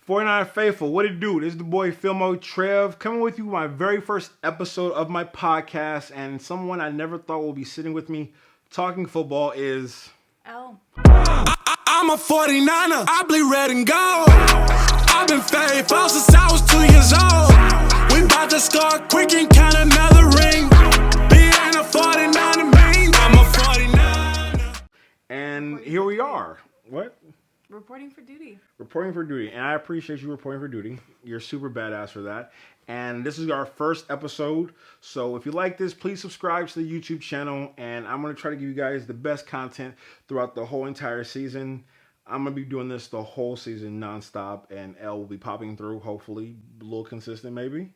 49 Faithful, what it do? This is the boy Filmo Trev coming with you my very first episode of my podcast, and someone I never thought would be sitting with me talking football is L. I'm a 49er, I bleed red and gold. I've been faithful since I was 2 years old. We bout to score quick and count another ring. Being a 49er means I'm a 49er. And here we are. What? Reporting for duty. Reporting for duty. And I appreciate you reporting for duty. You're super badass for that. And this is our first episode. So if you like this, please subscribe to the YouTube channel. And I'm going to try to give you guys the best content throughout the whole entire season. I'm going to be doing this the whole season nonstop. And L will be popping through, hopefully. A little consistent, maybe.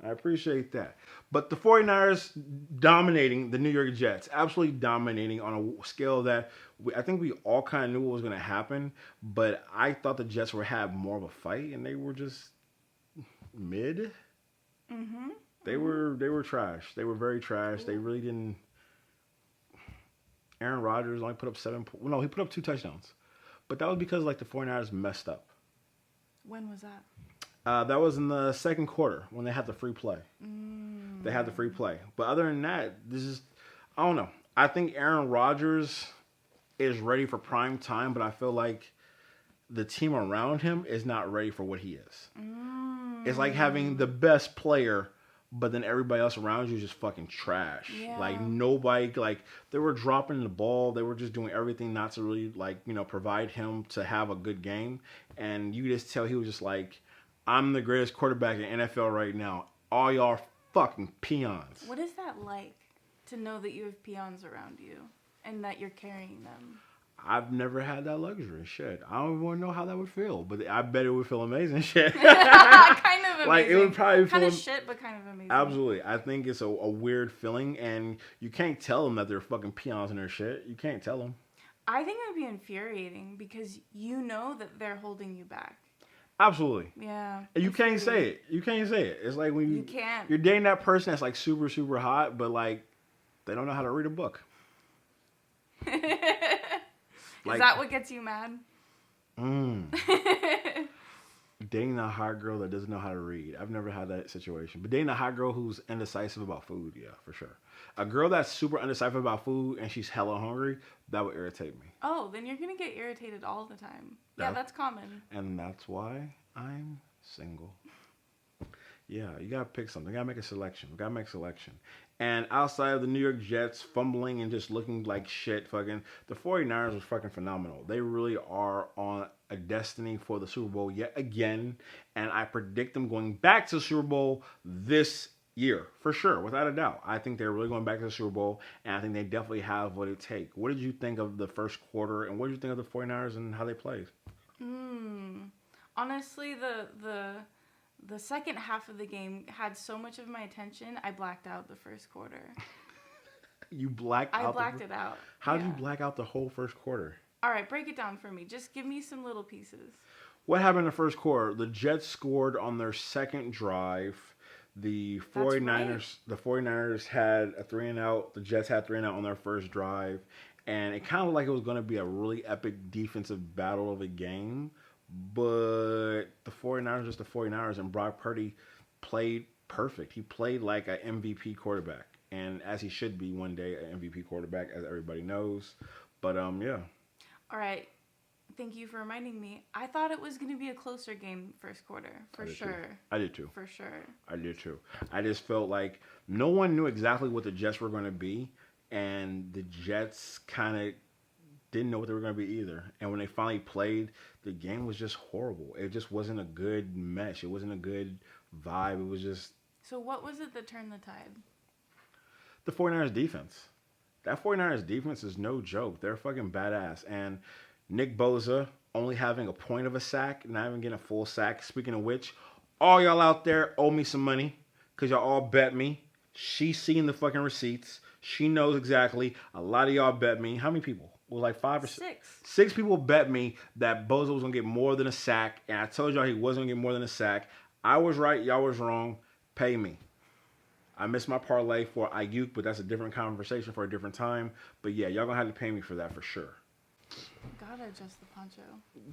I appreciate that. But the 49ers dominating the New York Jets. Absolutely dominating on a scale that I think we all kind of knew what was going to happen. But I thought the Jets would have more of a fight. And they were just mid. Mm-hmm. They were trash. They were very trash. They really didn't. Aaron Rodgers only put up 7 points. No, he put up 2 touchdowns. But that was because the 49ers messed up. When was that? That was in the second quarter when they had the free play. They had the free play. But other than that, I don't know. I think Aaron Rodgers is ready for prime time, but I feel like the team around him is not ready for what he is. It's like having the best player, but then everybody else around you is just fucking trash. Yeah. Like nobody, they were dropping the ball. They were just doing everything not to really provide him to have a good game. And you just tell he was just like, I'm the greatest quarterback in NFL right now. All y'all are fucking peons. What is that like to know that you have peons around you and that you're carrying them? I've never had that luxury. Shit. I don't even want to know how that would feel, but I bet it would feel amazing. Shit. Kind of amazing. Like, it would probably kind feel... of shit, but kind of amazing. Absolutely. I think it's a weird feeling, and you can't tell them that they're fucking peons in their shit. You can't tell them. I think it would be infuriating because you know that they're holding you back. Absolutely. Yeah. And you can't say it. You can't say it. It's like when you can't. You're dating that person that's like super, super hot, but like they don't know how to read a book. Is that what gets you mad? Dating a hot girl that doesn't know how to read. I've never had that situation. But dating a hot girl who's indecisive about food, yeah, for sure. A girl that's super indecisive about food and she's hella hungry, that would irritate me. Oh, then you're going to get irritated all the time. Yeah, that's common. And that's why I'm single. Yeah, you got to pick something. You got to make a selection. We got to make a selection. And outside of the New York Jets fumbling and just looking like shit, the 49ers was fucking phenomenal. They really are on a destiny for the Super Bowl yet again. And I predict them going back to the Super Bowl this year, for sure, without a doubt. I think they're really going back to the Super Bowl, and I think they definitely have what it takes. What did you think of the first quarter, and what did you think of the 49ers and how they played? Honestly, the second half of the game had so much of my attention, I blacked out the first quarter. You blacked out? I blacked it out. How did you black out the whole first quarter? All right, break it down for me. Just give me some little pieces. What happened in the first quarter? The Jets scored on their second drive. The 49ers had a 3-and-out. The Jets had 3-and-out on their first drive. And it kind of looked like it was going to be a really epic defensive battle of a game. But the 49ers are just the 49ers, and Brock Purdy played perfect. He played like an MVP quarterback. And as he should be one day, an MVP quarterback, as everybody knows. But, yeah. All right. Thank you for reminding me. I thought it was going to be a closer game first quarter, for sure. I did too. For sure. I did too. I just felt like no one knew exactly what the Jets were going to be, and the Jets kind of didn't know what they were going to be either. And when they finally played, the game was just horrible. It just wasn't a good mesh. It wasn't a good vibe. It was just... So what was it that turned the tide? The 49ers defense. That 49ers defense is no joke. They're fucking badass. And Nick Bosa only having a point of a sack, not even getting a full sack. Speaking of which, all y'all out there owe me some money because y'all all bet me. She's seen the fucking receipts. She knows exactly. A lot of y'all bet me. How many people? It was like 5 or 6. 6 people bet me that Bosa was going to get more than a sack, and I told y'all he wasn't going to get more than a sack. I was right. Y'all was wrong. Pay me. I missed my parlay for Aiyuk, but that's a different conversation for a different time. But yeah, y'all going to have to pay me for that for sure. Gotta adjust the poncho.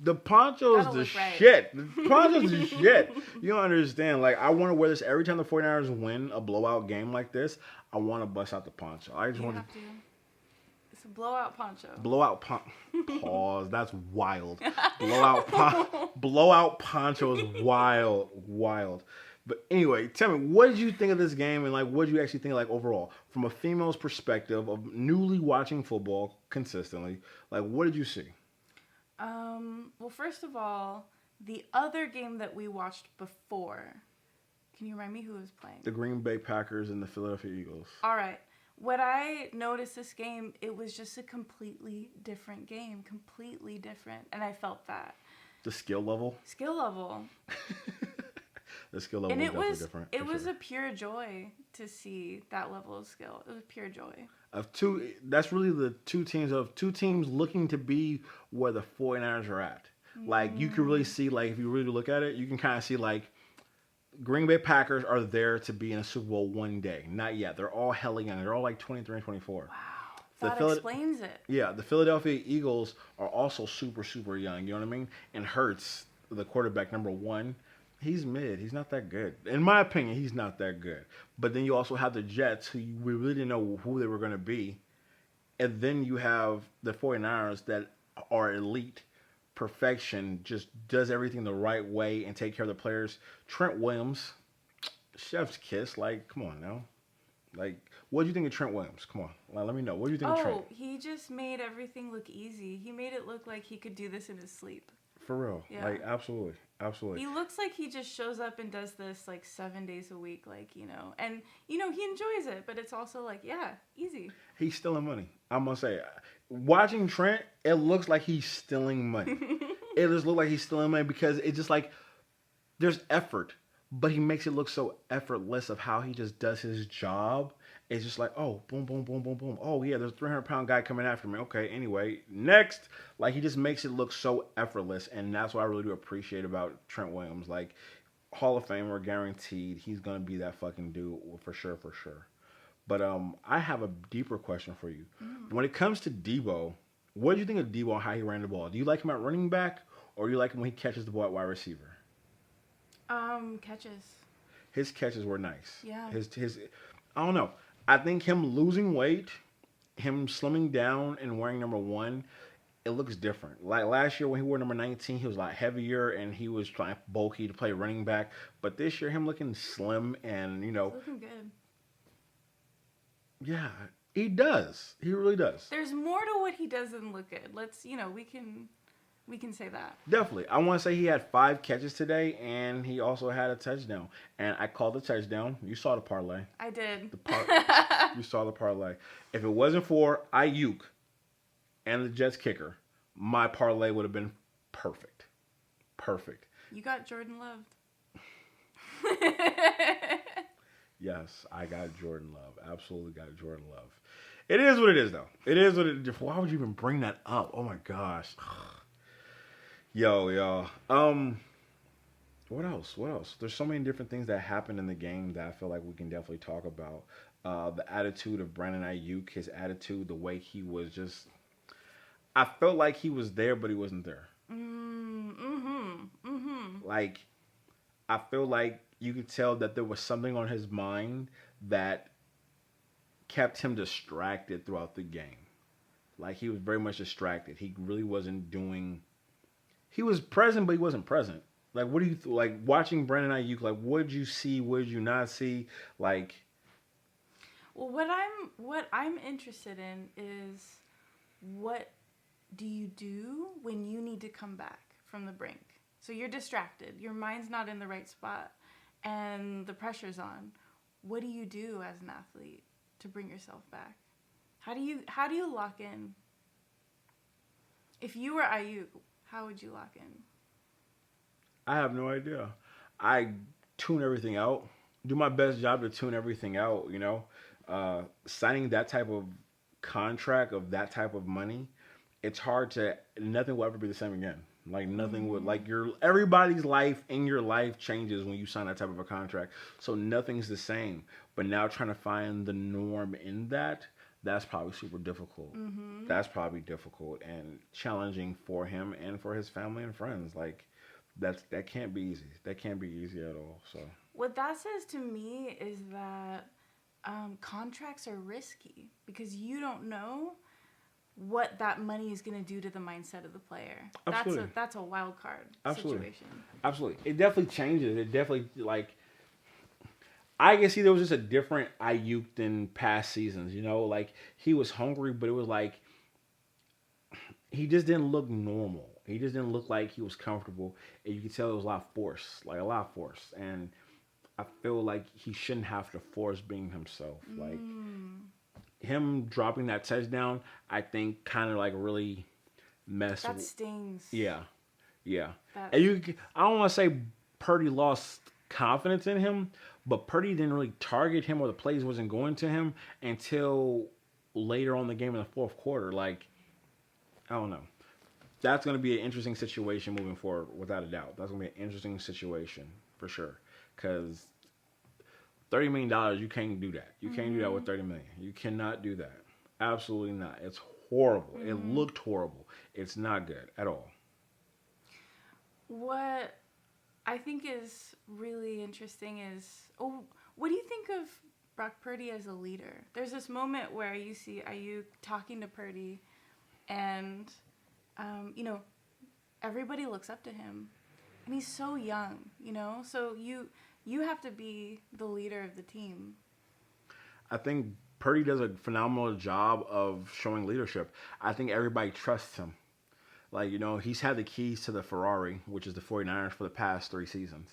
The poncho's Gotta the look right. shit. The poncho's the shit. You don't understand. Like, I want to wear this every time the 49ers win a blowout game like this. I want to bust out the poncho. I just You want have to. It's a blowout poncho. blowout pause. That's wild. Blowout poncho is wild. But anyway, tell me, what did you think of this game, and like, what did you actually think, like, overall, from a female's perspective of newly watching football consistently? Like, what did you see? Well, first of all, the other game that we watched before. Can you remind me who was playing? The Green Bay Packers and the Philadelphia Eagles. All right. What I noticed this game, it was just a completely different game. Completely different. And I felt that. The skill level? Skill level. The skill level And was it definitely was different. it was a pure joy to see that level of skill. It was pure joy. That's really the two teams looking to be where the 49ers are at. Like, you can really see, like, if you really look at it, you can kind of see, like, Green Bay Packers are there to be in a Super Bowl one day. Not yet. They're all hella young. They're all like 23 and 24. Wow. That explains it. Yeah, the Philadelphia Eagles are also super, super young. You know what I mean? And Hurts, the quarterback, number one, he's mid. He's not that good. In my opinion, he's not that good. But then you also have the Jets, who we really didn't know who they were going to be. And then you have the 49ers that are elite. Perfection, just does everything the right way and take care of the players. Trent Williams, chef's kiss. Like, come on now. Like, what do you think of Trent Williams? Come on, like, let me know. What do you think of Trent? He just made everything look easy. He made it look like he could do this in his sleep. For real. Yeah. Like, absolutely. He looks like he just shows up and does this like 7 days a week, like, and he enjoys it, but it's also like, yeah, easy. He's stealing money. I'm gonna say, watching Trent, it looks like he's stealing money. It just looks like he's stealing money because it's just like there's effort, but he makes it look so effortless of how he just does his job. It's just like, oh, boom, boom, boom, boom, boom. Oh, yeah, there's a 300-pound guy coming after me. Okay, anyway, next. Like, he just makes it look so effortless, and that's what I really do appreciate about Trent Williams. Like, Hall of Famer, guaranteed. He's going to be that fucking dude for sure. But I have a deeper question for you. When it comes to Deebo, what do you think of Deebo and how he ran the ball? Do you like him at running back, or do you like him when he catches the ball at wide receiver? Catches. His catches were nice. Yeah. His I don't know. I think him losing weight, him slimming down and wearing number 1, it looks different. Like last year when he wore number 19, he was a lot heavier and he was trying bulky to play running back. But this year, him looking slim and, He's looking good. Yeah, he does. He really does. There's more to what he does than look good. Let's, we can say that. Definitely. I want to say he had 5 catches today, and he also had a touchdown. And I called the touchdown. You saw the parlay. I did. You saw the parlay. If it wasn't for Aiyuk and the Jets kicker, my parlay would have been perfect. Perfect. You got Jordan Love. Yes, I got Jordan Love. Absolutely got Jordan Love. It is what it is, though. It is what it is. Why would you even bring that up? Oh, my gosh. Yo, y'all. What else? There's so many different things that happened in the game that I feel like we can definitely talk about. The attitude of Brandon Aiyuk, his attitude, the way he was just... I felt like he was there, but he wasn't there. Like, I feel like you could tell that there was something on his mind that kept him distracted throughout the game. Like, he was very much distracted. He really wasn't doing... He was present, but he wasn't present. Like, what do you... like, watching Brandon Aiyuk, like, what did you see? What did you not see? Like... Well, what I'm interested in is what do you do when you need to come back from the brink? So you're distracted. Your mind's not in the right spot, and the pressure's on. What do you do as an athlete to bring yourself back? How do you lock in? If you were Aiyuk, how would you lock in? I have no idea. I tune everything out. Do my best job to tune everything out, signing that type of contract of that type of money, it's hard to, nothing will ever be the same again. Like nothing would, like everybody's life in your life changes when you sign that type of a contract. So nothing's the same. But now trying to find the norm in that, that's probably super difficult. Mm-hmm. That's probably difficult and challenging for him and for his family and friends. Like that can't be easy. That can't be easy at all. So What that says to me is that contracts are risky because you don't know what that money is going to do to the mindset of the player. Absolutely. That's a wild card situation. Absolutely. It definitely changes. It definitely, like, I can see there was just a different Aiyuk than past seasons, you know? Like, he was hungry, but it was like, he just didn't look normal. He just didn't look like he was comfortable. And you could tell there was a lot of force, like, a lot of force. And I feel like he shouldn't have to force being himself. Like, him dropping that touchdown, I think, kind of, like, really messed That stings. Yeah. That- And I don't want to say Purdy lost confidence in him, but Purdy didn't really target him or the plays wasn't going to him until later on in the game in the fourth quarter. Like, I don't know. That's going to be an interesting situation moving forward, without a doubt. That's going to be an interesting situation for sure. Because $30 million, you can't do that. You can't do that with $30 million. You cannot do that. Absolutely not. It's horrible. It looked horrible. It's not good at all. What I think is really interesting is, what do you think of Brock Purdy as a leader? There's this moment where you see Aiyuk talking to Purdy, and everybody looks up to him, and he's so young, So you have to be the leader of the team. I think Purdy does a phenomenal job of showing leadership. I think everybody trusts him. Like, he's had the keys to the Ferrari, which is the 49ers, for the past 3 seasons.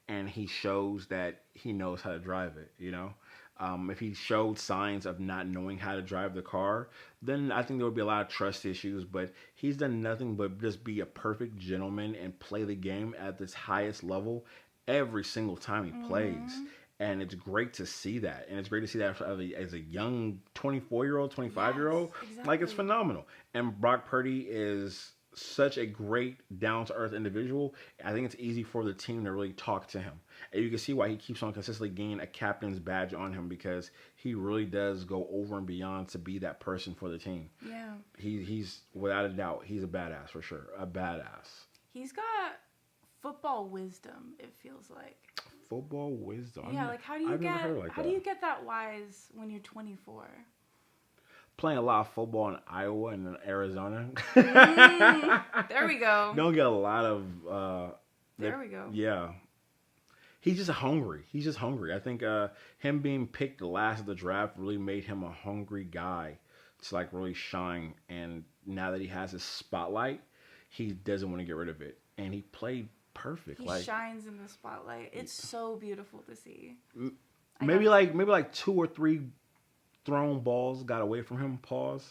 And he shows that he knows how to drive it, If he showed signs of not knowing how to drive the car, then I think there would be a lot of trust issues. But he's done nothing but just be a perfect gentleman and play the game at this highest level every single time he plays. And it's great to see that. And it's great to see that as a young 24-year-old, 25-year-old. Yes, exactly. Like, it's phenomenal. And Brock Purdy is such a great down-to-earth individual. I think it's easy for the team to really talk to him. And you can see why he keeps on consistently gaining a captain's badge on him, because he really does go over and beyond to be that person for the team. Yeah. He's without a doubt, he's a badass for sure. A badass. He's got football wisdom, it feels like. Football wisdom. Yeah, like how do you get that wise when you're 24? Playing a lot of football in Iowa and in Arizona. There we go. Don't get a lot of. There we go. Yeah. He's just hungry. I think him being picked last of the draft really made him a hungry guy to, like, really shine. And now that he has his spotlight, he doesn't want to get rid of it. And he played perfect. He shines in the spotlight. It's so beautiful to see. Maybe like 2 or 3 thrown balls got away from him. Pause.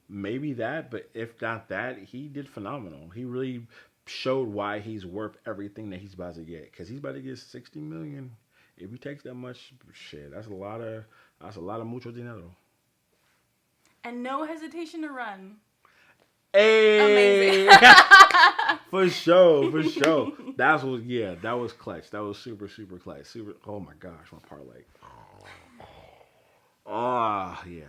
Maybe that, but if not that, he did phenomenal. He really showed why he's worth everything that he's about to get, because he's about to get $60 million. If he takes that much, shit, that's a lot of mucho dinero. And no hesitation to run. Hey, amazing. for sure. That was clutch. That was super clutch. Oh my gosh, my parlay. Oh yeah.